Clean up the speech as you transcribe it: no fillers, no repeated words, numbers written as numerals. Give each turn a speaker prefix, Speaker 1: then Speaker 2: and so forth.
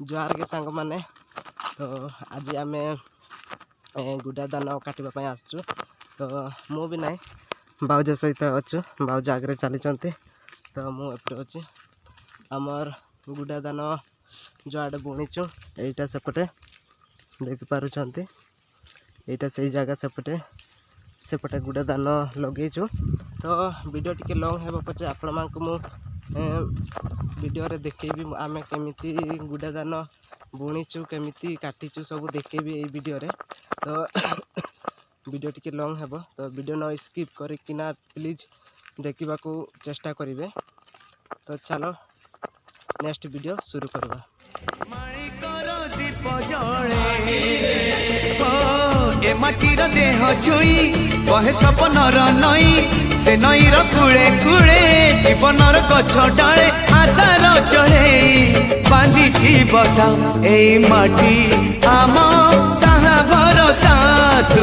Speaker 1: जुआर के सांग माने तो आज आम गुड़ा दान काटा आसचु तो मु भी ना बाउज सहित अच्छु बाउज आगे चली तो मुझे अच्छी आमर गुड़ा दान जो आड़े बुणीचु यहीटा सेपटे देखिपुंट यहीटा से जगह सेपटे सेपटे गुड़ा दान लगेचु तो वीडियो टिके लंग है पचे आपण मानक मु वीडियो रे देखेबी आमे केमिति गुड़ा दान बुणीचु केमिति काटिचु सब देखेबी ए वीडियो रे तो वीडियो टिके लंग है तो वीडियो न स्किप करना प्लीज देखा चेष्टा करेंगे तो चलो नेक्स्ट वीडियो शुरू करवा
Speaker 2: ए माटीर देह छुई बहे सपनर नई से नईर कूड़े कूड़े जीवनर गछ डाले आशार चढ़े बांधी बसा ए माटी आम साहा भरोसा तू